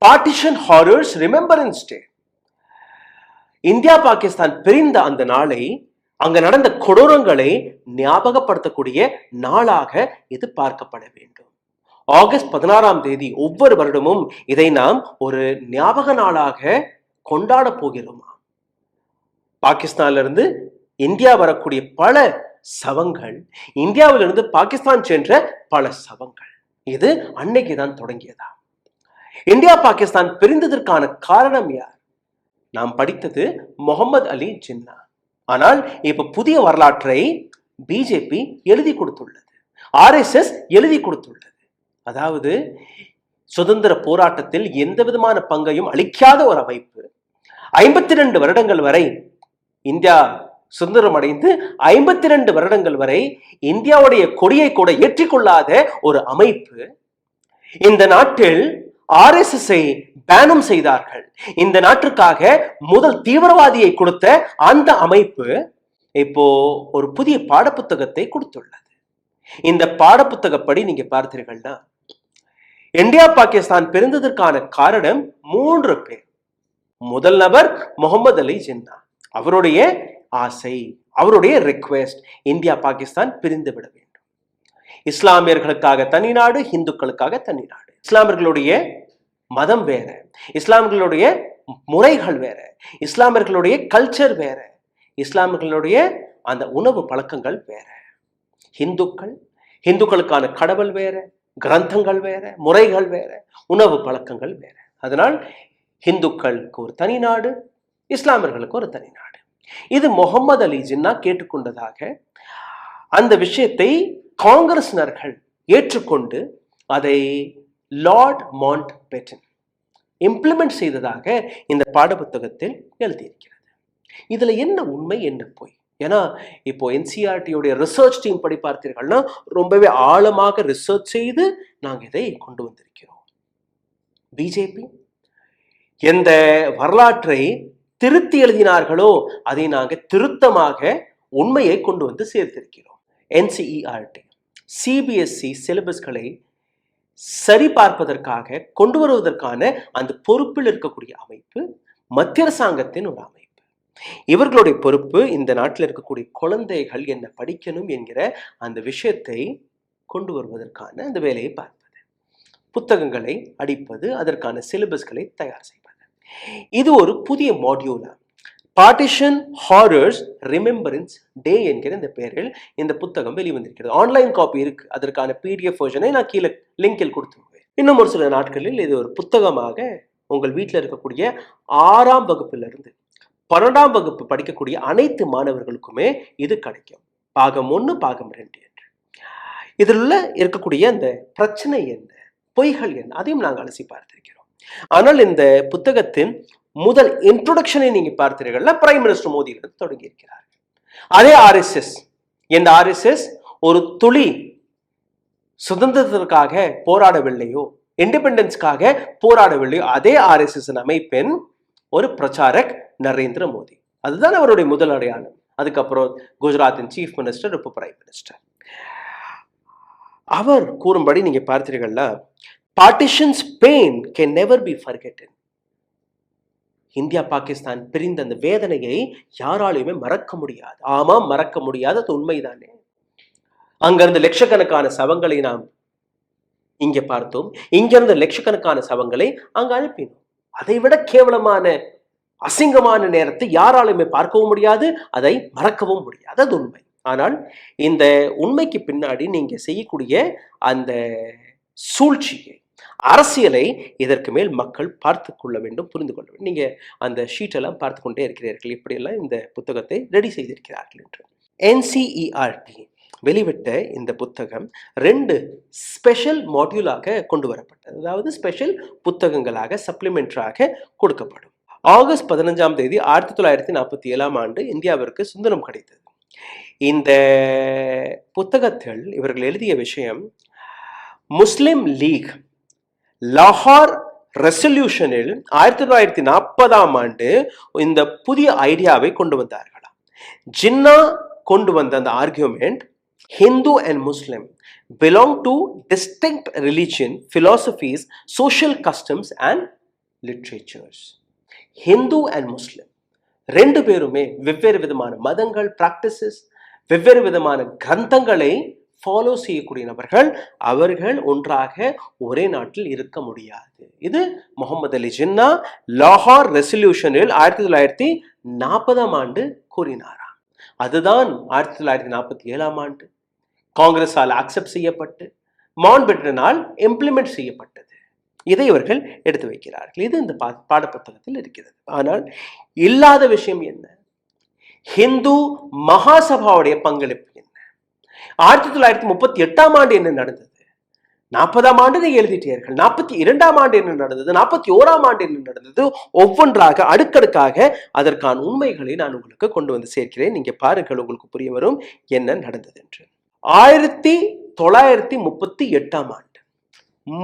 Partition horrors remembrance டே. India Pakistan பிரிந்த அந்த நாளை, அங்க நடந்த கொடூரங்களை ஞாபகப்படுத்தக்கூடிய நாளாக இது பார்க்கப்பட வேண்டும். ஆகஸ்ட் 16ஆம் தேதி ஒவ்வொரு வருடமும் இதை நாம் ஒரு ஞாபக நாளாக கொண்டாட போகிறோமா? பாகிஸ்தான்ல இருந்து இந்தியா வரக்கூடிய பல சவங்கள், இந்தியாவிலிருந்து பாகிஸ்தான் சென்ற பல சவங்கள், இது அன்னைக்கு தான் தொடங்கியதா? இந்தியா பாகிஸ்தான் பிரிந்ததற்கான காரணம் யார்? நாம் படித்தது முகமது அலி ஜின்னா. ஆனால் இப்ப புதிய வரலாற்றை பிஜேபி எழுதி கொடுத்துள்ளது, ஆர்எஸ்எஸ் எழுதி கொடுத்துள்ளது. அதாவது சுதந்திர போராட்டத்தில் எந்த விதமான பங்கையும் அளிக்காத ஒரு அமைப்பு, 52 வருடங்கள் வரை இந்தியா சுதந்திரம் அடைந்து 52 வருடங்கள் வரை இந்தியாவுடைய கொடியை கூட ஏற்றிக்கொள்ளாத ஒரு அமைப்பு, இந்த நாட்டில் ஆர்எஸ்எஸ்ஐ பேனும் செய்தார்கள். இந்த நாட்டுக்காக முதல் தீவிரவாதியை கொடுத்த அந்த அமைப்பு இப்போ ஒரு புதிய பாடப்புத்தகத்தை கொடுத்துள்ளது. இந்த பாடப்புத்தகப்படி நீங்க பார்த்தீர்கள்னா, இந்தியா பாகிஸ்தான் பிரிந்ததற்கான காரணம் 3 பேர். முதல் நபர் முகமது அலி ஜின்னா. அவருடைய ஆசை, அவருடைய ரிக்வெஸ்ட், இந்தியா பாகிஸ்தான் பிரிந்து விட வேண்டும். இஸ்லாமியர்களுக்காக தனி நாடு, இந்துக்களுக்காக தனி நாடு. இஸ்லாமியர்களுடைய மதம் வேற, இஸ்லாமியர்களுடைய முறைகள் வேற, இஸ்லாமியர்களுடைய கல்ச்சர் வேற, இஸ்லாமியர்களுடைய அந்த உணவு பழக்கங்கள் வேற. இந்துக்களுக்கான கடவுள் வேற, கிரந்தங்கள் வேற, முறைகள் வேற, உணவு பழக்கங்கள் வேற. அதனால் இந்துக்களுக்கு ஒரு தனி நாடு, இஸ்லாமியர்களுக்கு ஒரு தனி நாடு. இது முகமது அலி ஜின்னா கேட்டுக்கொண்டதாக அந்த விஷயத்தை காங்கிரசினர்கள் ஏற்றுக்கொண்டு அதை லார்ட் மவுண்ட் பேட்டன் இம்ப்ளிமெண்ட் செய்ததாக இந்த பாடப்புத்தகத்தில் எழுதியிருக்கிறது. இதுல என்ன உண்மை, என்ன பொய்? ஏன்னா இப்போ என்சிஆர்டியோடைய ரிசர்ச் டீம் படி பார்த்தீர்கள்னா ரொம்பவே ஆழமாக ரிசர்ச் செய்து நாங்கள் இதை கொண்டு வந்திருக்கிறோம். பிஜேபி எந்த வரலாற்றை திருத்தி எழுதினார்களோ அதை நாங்கள் திருத்தமாக உண்மையை கொண்டு வந்து சேர்த்திருக்கிறோம். என்சிஇஆர்டி சிபிஎஸ்இ சிலபஸ்களை சரி பார்ப்பதற்காக கொண்டு வருவதற்கான அந்த பொறுப்பில் இருக்கக்கூடிய அமைப்பு மத்திய அரசாங்கத்தின் ஒரு அமைப்பு. இவர்களுடைய பொறுப்பு இந்த நாட்டில் இருக்கக்கூடிய குழந்தைகள் என்ன படிக்கணும் என்கிற அந்த விஷயத்தை கொண்டு வருவதற்கான அந்த வேலையை பார்ப்பது, புத்தகங்களை அடிப்பது, அதற்கான சிலபஸ்களை தயார் செய்வது. இது ஒரு புதிய மாடியூலா பார்ட்டிஷன் ஹாரர்ஸ் ரிமெம்பரன்ஸ் டே என்கிற இந்த பெயரில் இந்த புத்தகம் வெளிவந்திருக்கிறது. ஆன்லைன் காப்பி இருக்கு, அதற்கான பிடிஎஃப் வெர்ஷனை நான் கீழே லிங்கில் கொடுத்துருவேன். இன்னும் ஒரு சில நாட்களில் இது ஒரு புத்தகமாக உங்கள் வீட்டில் இருக்கக்கூடிய 6ஆம் வகுப்பிலிருந்து 12ஆம் வகுப்பு படிக்கக்கூடிய அனைத்து மாணவர்களுக்குமே இது கிடைக்கும். பாகம் 1, பாகம் 2 என்று. இதில் இருக்கக்கூடிய அந்த பிரச்சனை என்ன, பொய்கள் என்ன, அதையும் நாங்கள் அலசி பார்த்திருக்கிறோம். ஆனால் இந்த புத்தகத்தின் முதல் இன்ட்ரோடக்ஷனை நீங்க பார்த்தீர்கள்னா பிரைம் மினிஸ்டர் மோடியிலிருந்து தொடங்கி இருக்கிறார். அதே ஆர்எஸ்எஸ், இந்த ஆர்எஸ்எஸ் ஒரு துளி சுதந்திரத்திற்காக போராடவில்லையோ, இண்டிபெண்டன்ஸ்க்காக போராடவில்லையோ, அதே ஆர்எஸ்எஸ் அமைப்பின் ஒரு பிரச்சாரக் நரேந்திர மோடி. அதுதான் அவருடைய முதல் அடையாளம். அதுக்கப்புறம் குஜராத்தின் சீஃப் மினிஸ்டர், இப்போ பிரைம் மினிஸ்டர். அவர் கூறும்படி நீங்க பார்த்தீர்கள்னா, partition's pain can never be forgotten. India Pakistan பிரிந்த அந்த வேதனையை யாராலையுமே மறக்க முடியாது. ஆமாம், மறக்க முடியாது, அது உண்மைதானே. அங்கிருந்து லட்சக்கணக்கான சவங்களை நாம் இங்கே பார்த்தோம், இங்கிருந்து லட்சக்கணக்கான சவங்களை அங்கு அனுப்பினோம். அதை விட கேவலமான அசிங்கமான நேரத்தை யாராலுமே பார்க்கவும் முடியாது, அதை மறக்கவும் முடியாது, அது உண்மை. ஆனால் இந்த உண்மைக்கு பின்னாடி நீங்க செய்யக்கூடிய அந்த சூழ்ச்சியை, அரசியலை இதற்கு மேல் மக்கள் பார்த்து கொள்ள வேண்டும், புரிந்து கொள்ள வேண்டும். நீங்க அந்த ஷீட்டெல்லாம் பார்த்து கொண்டே இருக்கிறீர்கள், இப்படியெல்லாம் இந்த புத்தகத்தை ரெடி செய்திருக்கிறார்கள் என்று. என்சிஇஆர்டி வெளிவிட்ட இந்த புத்தகம் 2 ஸ்பெஷல் மாடியூலாக கொண்டு வரப்பட்டது. அதாவது ஸ்பெஷல் புத்தகங்களாக, சப்ளிமெண்டராக கொடுக்கப்படும். ஆகஸ்ட் 15ஆம் தேதி 1947ஆம் ஆண்டு இந்தியாவிற்கு சுதந்திரம் கிடைத்தது. இந்த புத்தகத்தில் இவர்கள் எழுதிய விஷயம், முஸ்லிம் லீக் லாகூர் ரெசல்யூஷனில் 1940ஆம் ஆண்டு இந்த புதிய ஐடியாவை கொண்டு வந்தார்களாம். ஜின்னா கொண்டு வந்த அந்த argument, Hindu and Muslim belong to distinct religion, philosophies, social customs and literatures. Hindu and Muslim ரெண்டு பேருமே வெவ்வேறு விதமான மதங்கள், பிராக்டிசஸ், வெவ்வேறு விதமான கிரந்தங்களை ஃபாலோ செய்யக்கூடிய நபர்கள். அவர்கள் ஒன்றாக ஒரே நாட்டில் இருக்க முடியாது. இது முகமது அலி ஜின்னா லாகூர் ரெசல்யூஷனில் 1940 கூறினாராம். அதுதான் 1947 காங்கிரஸால் அக்செப்ட் செய்யப்பட்டு மவுண்ட்பேட்டனால் இம்ப்ளிமெண்ட் செய்யப்பட்டது. இதை இவர்கள் எடுத்து வைக்கிறார்கள். இது இந்த பாடப்புத்தகத்தில் இருக்கிறது. ஆனால் இல்லாத விஷயம் என்ன? ஹிந்து மகாசபாவுடைய பங்களிப்பு என்ன? 1938 என்ன நடந்தது? 40 நீங்க எழுதிட்டீர்கள். 42 என்ன நடந்தது? 41 என்ன நடந்தது? ஒவ்வொன்றாக அடுக்கடுக்காக அதற்கான உண்மைகளை நான் உங்களுக்கு கொண்டு வந்து சேர்க்கிறேன். நீங்க பாருங்கள், உங்களுக்கு புரிய வரும் என்ன நடந்தது என்று. 1938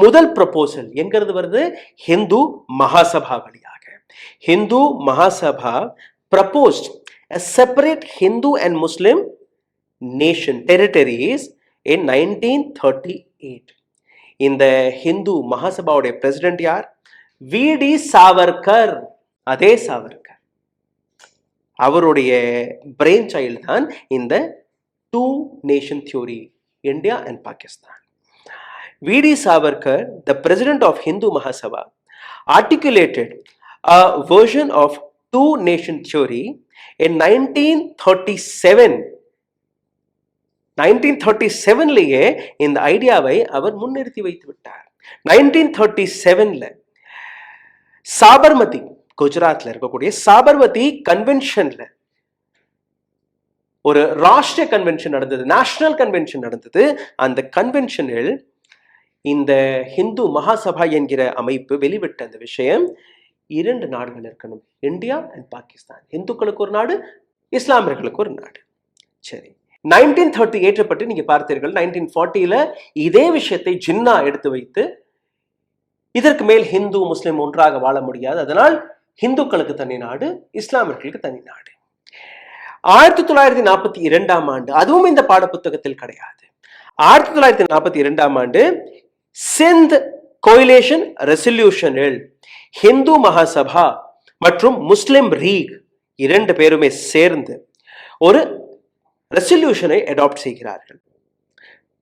முதல் ப்ரொபோசல் எங்கிறது வருது? ஹிந்து மகாசபா வழியாக. Hindu Mahasabha proposed a separate Hindu and Muslim nation territories in 1938. இந்த ஹிந்து மகாசபாவுடைய பிரசிடென்ட் யார்? வி.டி. சாவர்கர். அதே சாவர்கர் அவருடைய பிரெயின் சைல்டு தான் இந்த 2 nation theory, India and Pakistan. V.D. Savarkar, the president of Hindu Mahasabha, articulated a version of 2 nation theory in 1937. 1937 இந்த ஐடியாவை அவர் முன்னிறுத்தி வைத்து விட்டார். 1937 சாபர்மதி, குஜராத்ல இருக்கக்கூடிய சாபர்மதி கன்வென்ஷன்ல ஒரு ராஷ்டிரிய கன்வென்ஷன் நடந்தது, நேஷனல் கன்வென்ஷன் நடந்தது. அந்த கன்வென்ஷனில் இந்த ஹிந்து மகாசபா என்கிற அமைப்பு வெளிவிட்ட அந்த விஷயம், 2 நாடுகள் இருக்கணும், இந்தியா அண்ட் பாகிஸ்தான். இந்துக்களுக்கு ஒரு நாடு, இஸ்லாமியர்களுக்கு ஒரு நாடு. சரி, 1938 பற்றி நீங்க பார்த்தீர்கள். 1940 இதே விஷயத்தை ஜின்னா எடுத்து வைத்து, இதற்கு மேல் ஹிந்து முஸ்லிம் ஒன்றாக வாழ முடியாது, அதனால் ஹிந்துக்களுக்கு தனி நாடு, இஸ்லாமியர்களுக்கு தனி நாடு. 1942 அதுவும் இந்த பாடப்புத்தகத்தில் கிடையாது. 1942 சிந்த் கோயிலேஷன் ரெசல்யூஷனில் ஹிந்து மகாசபா மற்றும் முஸ்லிம் லீக் 2 பேருமே சேர்ந்து ஒரு ரெசல்யூஷனை அடாப்ட் செய்கிறார்கள்.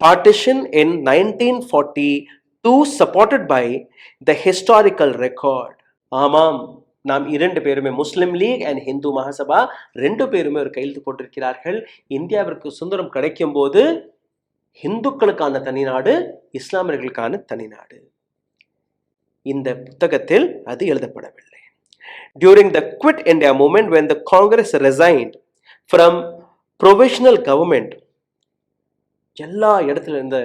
Partition in 1942 supported by the historical record. ஆமாம், நாம் 2 பேருமே முஸ்லிம் லீக் அண்ட் ஹிந்து மகாசபா 2 பேருமே ஒரு கையெழுத்து போட்டிருக்கிறார்கள். இந்தியாவிற்கு சுதந்திரம் கிடைக்கும் போது ஹிந்துக்களுக்கான தனி நாடு, இஸ்லாமியர்களுக்கான தனி நாடு. இந்த புத்தகத்தில் அது எழுதப்படவில்லை. During the Quit India movement, when the Congress resigned from provisional government, எல்லா இடத்துல இந்த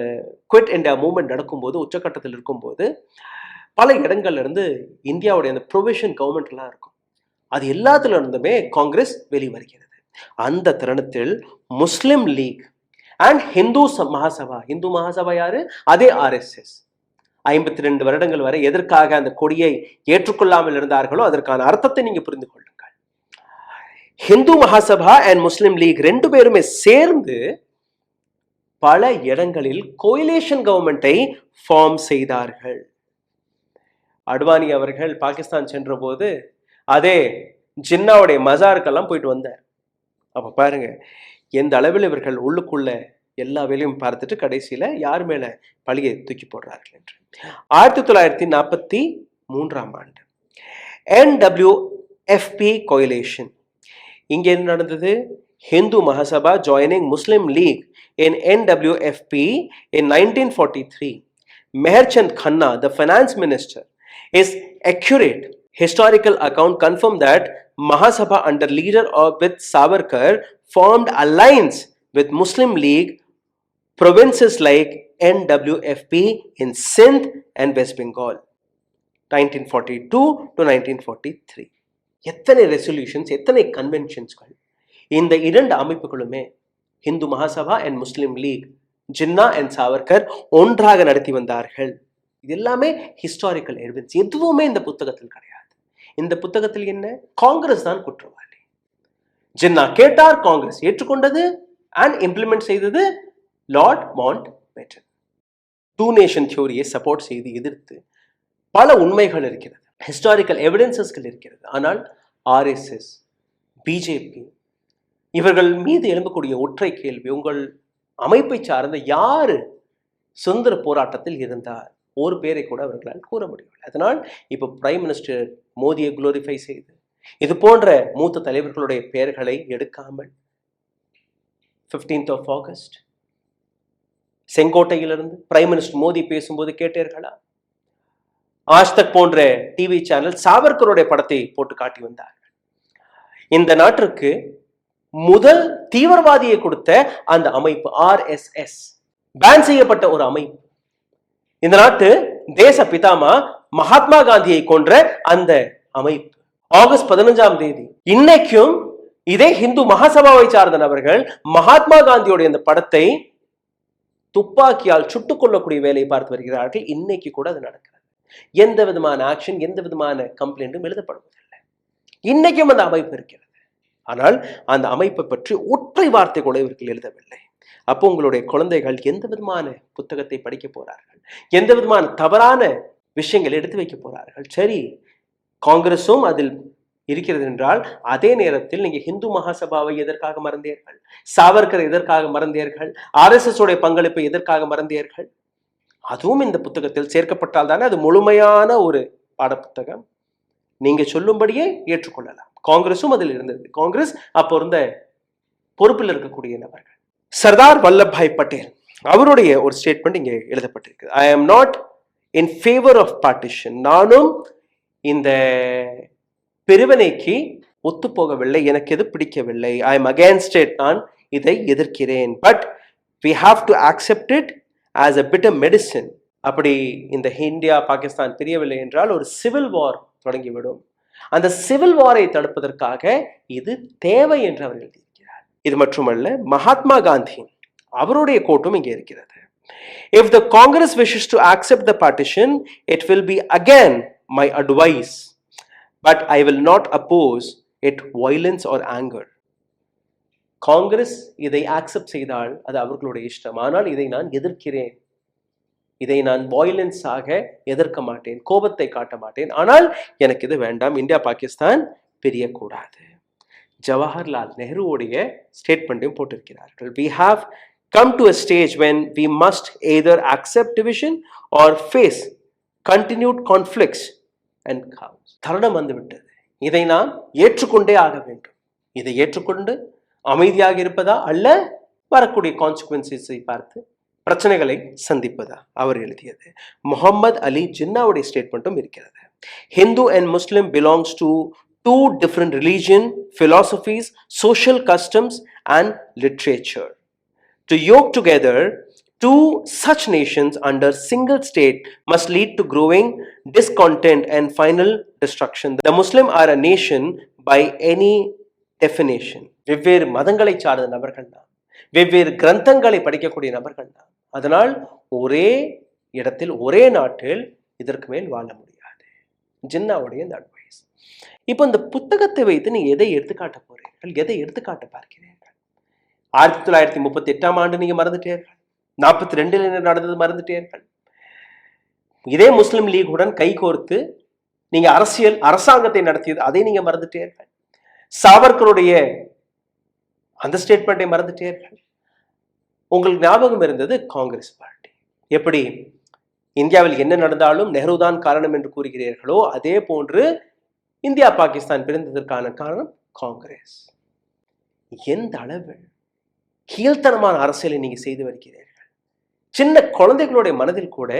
குவிட் இந்தியா மூவ்மெண்ட் நடக்கும்போது, உச்சக்கட்டத்தில் இருக்கும்போது, பல இடங்கள்ல இருந்து இந்தியாவுடைய அந்த ப்ரொவிஷன் கவர்மெண்ட் எல்லாம் இருக்கும், அது எல்லாத்துல இருந்துமே காங்கிரஸ் வெளிவருகிறது. அந்த தருணத்தில் முஸ்லிம் லீக் அண்ட் ஹிந்து மகாசபா, ஹிந்து மகாசபா யாரு? அதே RSS 52 வருடங்கள் வரை எதற்காக அந்த கொடியை ஏற்றுக்கொள்ளாமல் இருந்தார்களோ அதற்கான அர்த்தத்தை நீங்க புரிந்து கொள்ளுங்கள். ஹிந்து மகாசபா அண்ட் முஸ்லிம் லீக் 2 பேருமே சேர்ந்து பல இடங்களில் கோயிலேஷன் கவர்மெண்டை ஃபார்ம் செய்தார்கள். அத்வானி அவர்கள் பாகிஸ்தான் சென்ற போது அதே ஜின்னாவுடைய மசாருக்கெல்லாம் போயிட்டு வந்தார். அப்ப பாருங்க எந்த அளவில் இவர்கள் உள்ளுக்குள்ள எல்லா வேலையும் பார்த்துட்டு கடைசியில யார் மேல பழியை தூக்கி போடுறார்கள் என்று. 1943 NWFP கோயிலேஷன். இங்க என்ன நடந்தது? Hindu Mahasabha joining Muslim League in NWFP in 1943. Meher Chand Khanna, the finance minister, his accurate historical account confirmed that Mahasabha under leader with Savarkar formed alliance with Muslim League provinces like NWFP in Sindh and West Bengal 1942 to 1943. எத்தனை resolutions, எத்தனை கன்வென்ஷன்ஸ்கள்! இந்த 2 அமைப்புகளுமே Hindu Mahasabha and Muslim League, Jinnah and Savarkar ஒன்றாக நடத்தி வந்தார்கள். இது எல்லாமே ஹிஸ்டாரிக்கல் எவிடன்ஸ். எதுவுமே இந்த புத்தகத்தில் கிடையாது. இந்த புத்தகத்தில் என்ன? காங்கிரஸ் தான் குற்றவாளி. ஜின்னா கேட்டார், காங்கிரஸ் ஏற்றுக்கொண்டது அண்ட் இம்ப்ளிமெண்ட் செய்தது லார்ட் மவுண்ட் பேட்டன். 2 நேஷன் தியோரியை சப்போர்ட் செய்து எதிர்த்து பல உண்மைகள் இருக்கிறது. ஹிஸ்டாரிக்கல் எவிடன்சஸ்கள் இருக்கிறது. ஆனால் ஆர்எஸ்எஸ், பிஜேபி இவர்கள் மீது எழும்பக்கூடிய ஒற்றை கேள்வி, உங்கள் அமைப்பை சார்ந்த யாரு சுதந்திர போராட்டத்தில் இருந்தார்? ஒரு பேரை கூட அவர்களால் கூற முடியவில்லை. அதனால் இப்போ பிரைம் மினிஸ்டர் மோடியை குளோரிஃபை செய்து இது போன்ற மூத்த தலைவர்களுடைய பெயர்களை எடுக்காமல் 15th of August செங்கோட்டையிலிருந்து பிரைம் மினிஸ்டர் மோடி பேசும்போது கேட்டீர்களா? ஆஜ்தக் போன்ற டிவி சேனல் சாவர்கருடைய படத்தை போட்டு காட்டி வந்தார்கள். இந்த நாட்டிற்கு முதல் தீவிரவாதியை கொடுத்த அந்த அமைப்பு RSS பேன் செய்யப்பட்ட ஒரு அமைப்பு. இந்த நாட்டு தேச பிதாமா மகாத்மா காந்தியை கொன்ற அந்த அமைப்பு. ஆகஸ்ட் 15ஆம் தேதி இன்னைக்கும் இதே இந்து மகாசபாவை சார்ந்த நபர்கள் மகாத்மா காந்தியோடைய அந்த படத்தை துப்பாக்கியால் சுட்டுக் கொள்ளக்கூடிய வேலையை பார்த்து வருகிறார்கள். இன்னைக்கு கூட அது நடக்கிறது. எந்த விதமான ஆக்ஷன், எந்த விதமான கம்ப்ளைண்டும் எழுதப்படுவதில்லை. இன்னைக்கும் அந்த அமைப்பு இருக்கிறது. ஆனால் அந்த அமைப்பை பற்றி ஒற்றை வார்த்தை கூட இவர்கள் எழுதவில்லை. அப்போ உங்களுடைய குழந்தைகள் எந்த விதமான புத்தகத்தை படிக்க போறார்கள்? எந்த விதமான தவறான விஷயங்கள் எடுத்து வைக்க போறார்கள்? சரி, காங்கிரஸும் அதில் இருக்கிறது என்றால் அதே நேரத்தில் நீங்க இந்து மகாசபாவை எதற்காக மறந்தீர்கள்? சாவர்கர் எதற்காக மறந்தீர்கள்? RSS உடைய பங்களிப்பை எதற்காக மறந்தீர்கள்? அதுவும் இந்த புத்தகத்தில் சேர்க்கப்பட்டால் தானே அது முழுமையான ஒரு பாடப்புத்தகம். நீங்க சொல்லும்படியே ஏற்றுக்கொள்ளலாம். காங்கிரஸும் அதில் இருந்தது. காங்கிரஸ் அப்போ இருந்த பொறுப்பில் இருக்கக்கூடிய நபர்கள். சர்தார் வல்லபாய் பட்டேல் அவருடைய ஒரு ஸ்டேட்மெண்ட் இங்கே எழுதப்பட்டிருக்கு. I am not in favour of partition. நானும் இந்த பிரிவினைக்கு ஒத்துப்போகவில்லை, எனக்கு எது பிடிக்கவில்லை. ஐ எம் அகேன்ஸ்ட் இட், நான் இதை எதிர்க்கிறேன். But we have to accept it as a bitter medicine. அப்படி இந்த இந்தியா பாகிஸ்தான் பிரியவில்லை என்றால் ஒரு சிவில் வார் தொடங்கிவிடும். அந்த சிவில் வாரை தடுப்பதற்காக இது தேவை என்று அவர் எழுதியிருக்கிறார். இது மட்டுமல்ல, மகாத்மா காந்தி அவருடைய கோட்டும் இங்கே இருக்கிறது. If the Congress wishes to accept the partition, it will be again my advice, but I will not oppose it violence or anger. Congress இதை ஆக்செப்ட் செய்தால் அது அவர்களுடைய இஷ்டம். ஆனால் இதை நான் எதிர்க்கிறேன். இதை நான் வயலன்ஸாக எதிர்க்க மாட்டேன், கோபத்தை காட்ட மாட்டேன். ஆனால் எனக்கு இது வேண்டாம், இந்தியா பாகிஸ்தான் பிரியக்கூடாது. ஜவஹர்லால் நேருவுடைய ஸ்டேட்மெண்ட்டையும் போட்டிருக்கிறார்கள். We have come to a stage when we must either accept division or face continued conflicts and chaos. தருணம் வந்துவிட்டது. இதை நாம் ஏற்றுக்கொண்டே ஆக வேண்டும். இதை ஏற்றுக்கொண்டு அமைதியாக இருப்பதா அல்ல வரக்கூடிய கான்சிக்வன்சஸை பார்த்து பிரச்சனைகளை சந்திப்பதா அவர் எழுதியது. முகமது அலி ஜின்னாவுடைய ஸ்டேட்மெண்ட்டும் இருக்கிறது. Hindu and Muslim belongs to two different religion, philosophies, social customs and literature. To yoke together two such nations under single state must lead to growing discontent and final destruction. The Muslim are a nation by any definition. வெவ்வேறு மதங்களை சார்ந்த நபர்கள் தான், வெவ்வேறு கிரந்தங்களை படிக்கக்கூடிய நபர்கள் தான். அதனால் ஒரே இடத்தில் ஒரே நாட்டில் இதற்கு மேல் வாழ முடியாது. ஜின்னாவுடைய இந்த அட்வைஸ். இப்போ இந்த புத்தகத்தை வைத்து நீங்க எதை எடுத்துக்காட்ட போறீர்கள்? எதை எடுத்துக்காட்ட பார்க்கிறீர்கள்? 1938ஆம் ஆண்டு நீங்க மறந்துட்டீர்கள். 42 நடந்தது மறந்துட்டீர்கள். இதே முஸ்லிம் லீகுடன் கைகோர்த்து நீங்க அரசாங்கத்தை நடத்தியது அதை நீங்க மறந்துட்டீர்கள். சாவர்கருடைய அந்த ஸ்டேட்மெண்ட்டை மறந்துட்டீர்கள். உங்களுக்கு ஞாபகம் இருந்தது காங்கிரஸ் பார்ட்டி. எப்படி இந்தியாவில் என்ன நடந்தாலும் நெஹ்ரு தான் காரணம் என்று கூறுகிறீர்களோ அதே போன்று இந்தியா பாகிஸ்தான் பிரிந்ததற்கான காரணம் காங்கிரஸ். எந்த அளவில் கீழ்த்தனமான அரசியலை நீங்க செய்து வருகிறீர்கள். சின்ன குழந்தைகளுடைய மனதில் கூட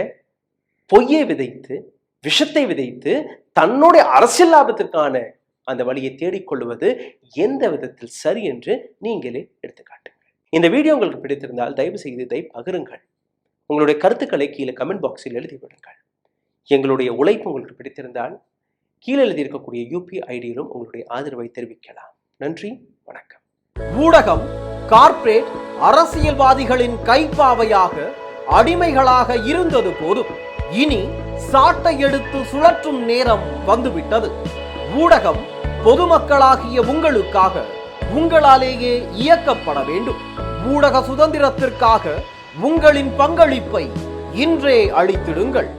பொய்யை விதைத்து, விஷத்தை விதைத்து, தன்னுடைய அரசியல் லாபத்திற்கான அந்த வழியை தேடிக்கொள்வது எந்த விதத்தில் சரி என்று நீங்களே எடுத்துக்காட்டுங்கள். இந்த வீடியோ உங்களுக்கு பிடித்திருந்தால் தயவு செய்து இதை பகிருங்கள். உங்களுடைய கருத்துக்களை கீழே கமெண்ட் பாக்ஸில் எழுதிவிடுங்கள். எங்களுடைய உழைப்பு உங்களுக்கு பிடித்திருந்தால் கீழே எழுதியிருக்கக்கூடிய UPI ஐடியிலும் உங்களுடைய ஆதரவை தெரிவிக்கலாம். நன்றி, வணக்கம். ஊடகம் கார்ப்பரேட் அரசியல்வாதிகளின் கைப்பாவையாக அடிமைகளாக இருந்தது போதும். இனி சாட்டை எடுத்து சுழற்றும் நேரம் வந்துவிட்டது. ஊடகம் பொதுமக்களாகிய உங்களுக்காக, உங்களாலேயே இயக்கப்பட வேண்டும். ஊடக சுதந்திரத்திற்காக உங்களின் பங்களிப்பை இன்றே அளித்திடுங்கள்.